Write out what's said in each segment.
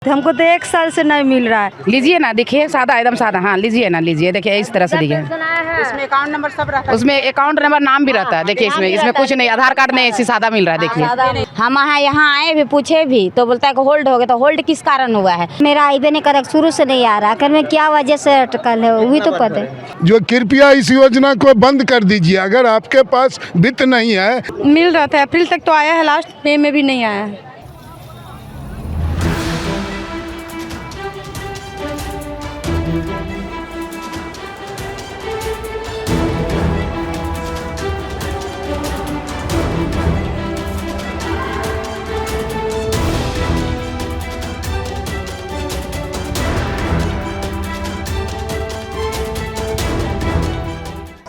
हमको तो 1 साल से नहीं मिल रहा है। लीजिए ना, देखिए सादा एकदम सादा। हाँ लीजिए ना, लीजिए, देखिए इस तरह से दिखे। उसमें अकाउंट नंबर सब रहता है। उसमें अकाउंट नंबर, नाम भी रहता है। देखिए इसमें कुछ नहीं, आधार कार्ड नहीं, ऐसी सादा मिल रहा है। देखिए हम यहाँ आए भी, पूछे भी तो बोलता है कि होल्ड हो गया। तो होल्ड किस कारण हुआ है? मेरा आईबे नहीं कर, शुरू से नहीं आ रहा। कर में क्या वजह से अटकल है वही तो पता है। जो कृपया इस योजना को बंद कर दीजिए। अगर आपके पास वित्त नहीं है। मिल रहा था, अप्रैल तक तो आया है, लास्ट मई में भी नहीं आया है।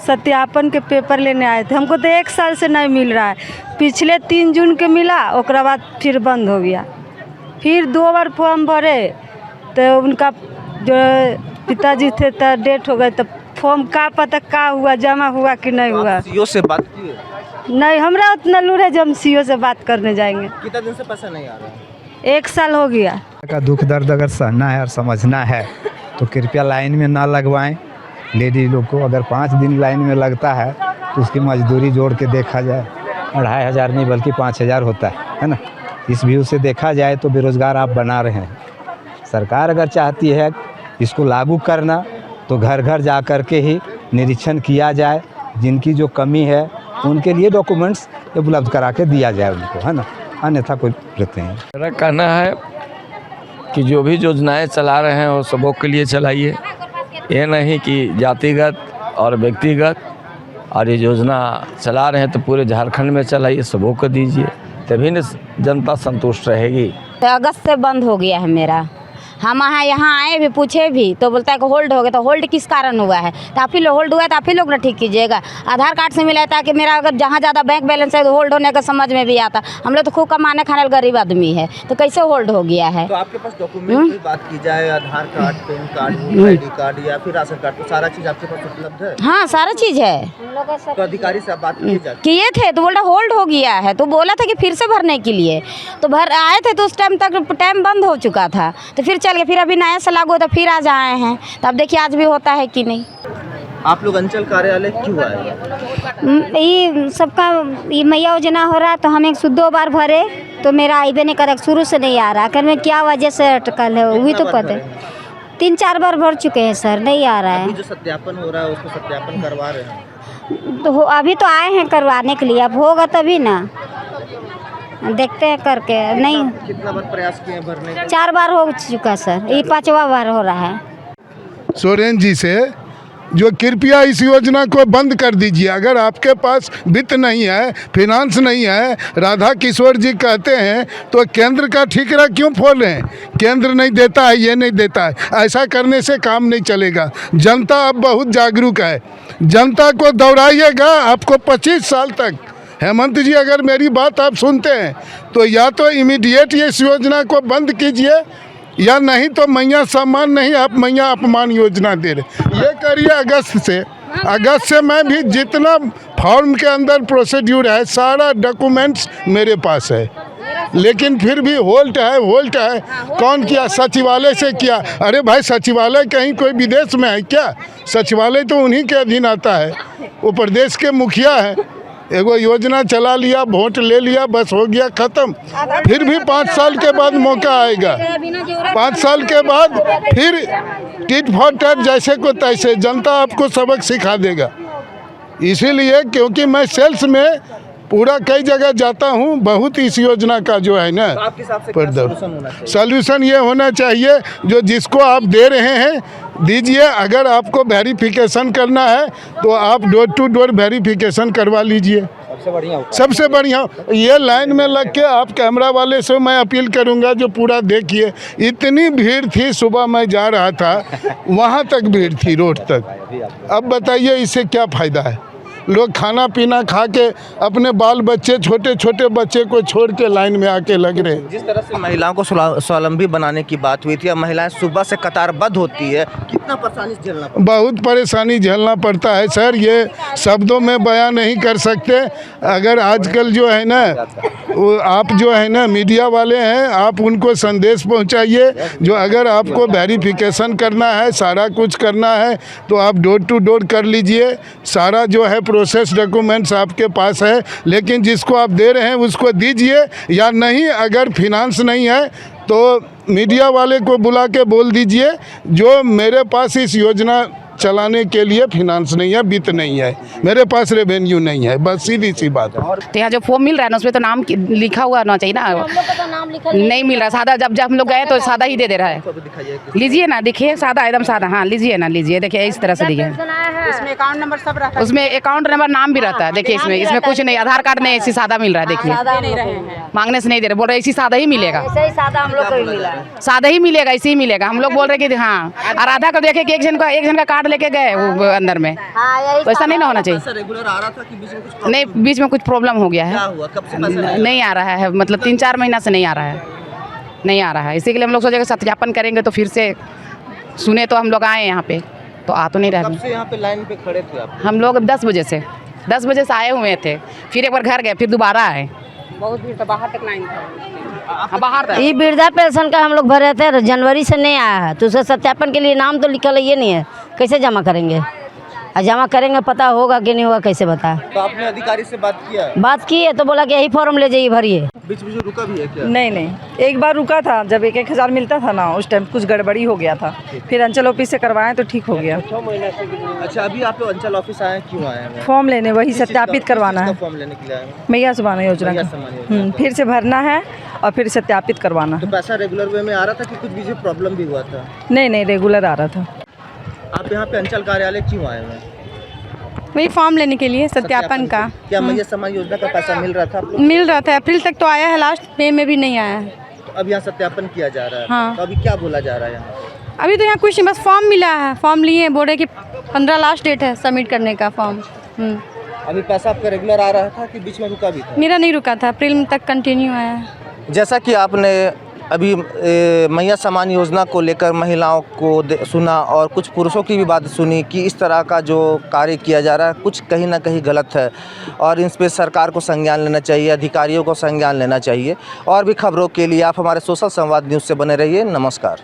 सत्यापन के पेपर लेने आए थे। हमको तो 1 साल से नहीं मिल रहा है। पिछले 3 जून के मिला, उसके बाद फिर बंद हो गया। फिर 2 बार फॉर्म भरे तो उनका जो पिताजी थे तो डेथ हो गए। तो फॉर्म का पता का हुआ, जमा हुआ कि नहीं हुआ। सीओ से बात की? नहीं, हमरा उतना लूर है जो हम सीओ से बात करने जाएंगे। कितना दिन से पैसा नहीं आ रहा है? 1 साल हो गया। का दुख दर्द अगर सहना है और समझना है तो कृपया लाइन में ना लगवाएं। लेडीज लोग को अगर 5 दिन लाइन में लगता है तो उसकी मजदूरी जोड़ के देखा जाए 2500 नहीं बल्कि 5000 होता है ना। इस व्यू से देखा जाए तो बेरोज़गार आप बना रहे हैं। सरकार अगर चाहती है इसको लागू करना तो घर घर जा कर के ही निरीक्षण किया जाए। जिनकी जो कमी है उनके लिए डॉक्यूमेंट्स उपलब्ध करा के दिया जाए उनको, है ना। अन्यथा कोई जरूरत नहीं है। मेरा कहना है कि जो भी योजनाएं चला रहे हैं वो सबों के लिए चलाइए। ये नहीं कि जातिगत और व्यक्तिगत। और ये योजना चला रहे हैं तो पूरे झारखंड में चलाइए, सबों को दीजिए, तभी न जनता संतुष्ट रहेगी। तो अगस्त से बंद हो गया है मेरा। हम यहाँ आए भी, पूछे भी तो बोलता है कि होल्ड हो गया। तो होल्ड किस कारण हुआ है? तो आप ही लोग होल्ड हुआ है तो आप ही लोग ना ठीक कीजिएगा। आधार कार्ड से मिला है ताकि मेरा अगर जहाँ ज़्यादा बैंक बैलेंस है तो होल्ड होने का समझ में भी आता। हम लोग तो खूब कमाने खाने वाले गरीब आदमी है, तो कैसे होल्ड हो गया है? तो आपके पास डॉक्यूमेंट की बात की जाए, Aadhaar card, PAN card, ID card या फिर राशन कार्ड, तो सारा चीज़ आपके पास उपलब्ध है? हाँ सारा चीज़ है। तो अधिकारी से आप बात किए थे तो बोला होल्ड हो गया है। तो बोला था कि फिर से भरने के लिए, तो भर आए थे तो उस टाइम तक टाइम बंद हो चुका था। तो फिर चल गए, फिर अभी नया लागू तो फिर आज आए हैं। तो अब देखिए आज भी होता है कि नहीं। आप लोग अंचल कार्यालय क्यों आए? ये सबका ये मैया योजना हो रहा तो हम 102 बार भरे तो मेरा आईबे नहीं कर, शुरू से नहीं आ रहा। कर में क्या वजह से अटकल है वही तो पता है। 3-4 बार भर चुके हैं सर, नहीं आ रहा है। अभी जो सत्यापन हो रहा है उसको सत्यापन करवा रहे हैं तो अभी तो आए हैं करवाने के लिए, अब होगा तभी ना, देखते हैं करके। नहीं, कितना बार प्रयास किए भरने का? 4 बार हो चुका सर, ये 5वां बार हो रहा है। सोरेन जी से जो कृपया इस योजना को बंद कर दीजिए। अगर आपके पास वित्त नहीं है, फिनांस नहीं है, राधा किशोर जी कहते हैं तो केंद्र का ठीकरा क्यों फोड़ रहे हैं? केंद्र नहीं देता है, ये नहीं देता है, ऐसा करने से काम नहीं चलेगा। जनता अब बहुत जागरूक है। जनता को दौड़ाइएगा। आपको 25 साल तक, हेमंत जी अगर मेरी बात आप सुनते हैं तो या तो इमीडिएट इस योजना को बंद कीजिए या नहीं तो मैया सम्मान नहीं, आप मैया अपमान योजना दे रहे। ये करिए अगस्त से मैं भी जितना फॉर्म के अंदर प्रोसीड्यूर है सारा डॉक्यूमेंट्स मेरे पास है। लेकिन फिर भी होल्ट है। कौन किया? सचिवालय से किया। अरे भाई सचिवालय कहीं कोई विदेश में है क्या? सचिवालय तो उन्हीं के अधीन आता है। वो प्रदेश के मुखिया है। एगो योजना चला लिया, वोट ले लिया, बस हो गया ख़त्म। फिर भी 5 साल के बाद मौका आएगा। 5 साल के बाद फिर टिट फॉर टैट, जैसे को तैसे जनता आपको सबक सिखा देगा। इसीलिए क्योंकि मैं सेल्स में पूरा कई जगह जाता हूँ, बहुत इस योजना का जो है ना सॉल्यूशन ये होना चाहिए जो जिसको आप दे रहे हैं दीजिए। अगर आपको वेरिफिकेशन करना है तो आप डोर टू डोर वेरिफिकेशन करवा लीजिए। सबसे बढ़िया ये लाइन में लग के आप कैमरा वाले से मैं अपील करूंगा जो पूरा देखिए। इतनी भीड़ थी, सुबह मैं जा रहा था वहाँ तक भीड़ थी, रोड तक। अब बताइए इससे क्या फ़ायदा है? लोग खाना पीना खा के अपने बाल बच्चे छोटे छोटे बच्चे को छोड़ के लाइन में आके लग रहे हैं। जिस तरह से महिलाओं को स्वावलंबी बनाने की बात हुई थी, अब महिलाएं सुबह से कतारबद्ध होती है, कितना परेशानी झेलना पड़ता बहुत परेशानी झेलना पड़ता है सर, ये शब्दों में बयान नहीं कर सकते। अगर आजकल जो है ना, वो आप जो है ना मीडिया वाले हैं, आप उनको संदेश पहुंचाइए। जो अगर आपको वेरिफिकेशन करना है, सारा कुछ करना है, तो आप डोर टू डोर कर लीजिए। सारा जो है प्रोसेस डॉक्यूमेंट्स आपके पास है, लेकिन जिसको आप दे रहे हैं उसको दीजिए, या नहीं अगर फिनांस नहीं है तो मीडिया वाले को बुला के बोल दीजिए जो मेरे पास इस योजना चलाने के लिए फिनांस नहीं है, वित्त नहीं है, मेरे पास रेवेन्यू नहीं है, बस सीधी सी बात है। तो यहाँ जो फॉर्म मिल रहा है ना उसमें तो नाम लिखा हुआ होना चाहिए ना, नहीं मिल रहा सादा। जब जब हम लोग गए तो सादा ही दे रहा है। लीजिए ना, देखिए सादा, एकदम सादा। हाँ लीजिए ना, लीजिए, देखिए इस तरह से लीजिए। उसमें अकाउंट नंबर सब रहता है, उसमें अकाउंट नंबर नाम भी रहता है। देखिए इसमें कुछ नहीं, आधार कार्ड नहीं, ऐसी सादा मिल रहा है। देखिए मांगने से नहीं दे रहे, बोल रहे इसी सादा ही मिलेगा, सादा हम लोग को ही मिला, सादा ही मिलेगा, इसी ही मिलेगा। हम लोग बोल रहे कि हाँ, और आधा को देखे कि एक जन का कार्ड लेके गए वो अंदर में, तो ऐसा नहीं ना होना चाहिए। रेगुलर आ रहा था कि बीच में कुछ नहीं, बीच में कुछ प्रॉब्लम हो गया क्या है, हुआ, कब से पैसा नहीं आ रहा है, मतलब 3-4 महीना से नहीं आ रहा है, नहीं आ रहा है। इसी के लिए हम लोग सोचे कि सत्यापन करेंगे तो फिर से सुने, तो हम लोग आए यहाँ पे, तो आ तो नहीं रहा। कब से यहाँ पे लाइन पे खड़े थे आप? हम लोग 10 बजे से आए हुए थे, फिर एक बार घर गए, फिर दोबारा आए। बहुत भीड़ था, बाहर तक लाइन था। हाँ, बाहर था। ये वृद्धा पेंशन का हम लोग भरे थे, जनवरी से नहीं आया है, तो उसे सत्यापन के लिए नाम तो लिखा ये नहीं है, कैसे जमा करेंगे? और जमा करेंगे पता होगा कि नहीं होगा, कैसे बता? तो आपने अधिकारी से बात किया? बात की है तो बोला कि यही फॉर्म ले जाइए भरिए। बीच बीच में रुका भी है क्या? नहीं, एक बार रुका था, जब 1,000 मिलता था ना, उस टाइम कुछ गड़बड़ी हो गया था, फिर अंचल ऑफिस से करवाएं तो ठीक हो गया। अच्छा, अभी आप अंचल ऑफिस आए, क्यों आए हैं? फॉर्म लेने, वही सत्यापित करवाना है, फॉर्म लेने के लिए आए हैं? मैया सुबाना योजना मैया का। सम्मान योजना। फिर से भरना है और फिर सत्यापित करवाना तो है। पैसा रेगुलर वे में आ रहा था कि कुछ बीच में प्रॉब्लम भी हुआ था? नहीं, रेगुलर आ रहा था। आप यहाँ पे अंचल कार्यालय क्यों आए हैं? वही फॉर्म लेने के लिए, सत्यापन का। क्या मैया सम्मान योजना का पैसा मिल रहा था आप लोग? मिल रहा था, अप्रैल तक तो आया है, लास्ट मई में भी नहीं आया है। तो अब यहाँ सत्यापन किया जा रहा है। हाँ। तो अभी क्या बोला जा रहा है यहाँ? अभी तो यहाँ कुछ नहीं, बस फॉर्म मिला है, फॉर्म लिए, बोल रहे कि 15 लास्ट डेट है सबमिट करने का फॉर्म। अभी पैसा आपका रेगुलर आ रहा था कि बीच में रुका भी था? मेरा नहीं रुका था, अप्रैल तक कंटिन्यू आया है। जैसा कि आपने अभी मैया सम्मान योजना को लेकर महिलाओं को सुना और कुछ पुरुषों की भी बात सुनी कि इस तरह का जो कार्य किया जा रहा है कुछ कहीं ना कहीं गलत है, और इन पर सरकार को संज्ञान लेना चाहिए, अधिकारियों को संज्ञान लेना चाहिए। और भी खबरों के लिए आप हमारे सोशल संवाद न्यूज़ से बने रहिए। नमस्कार।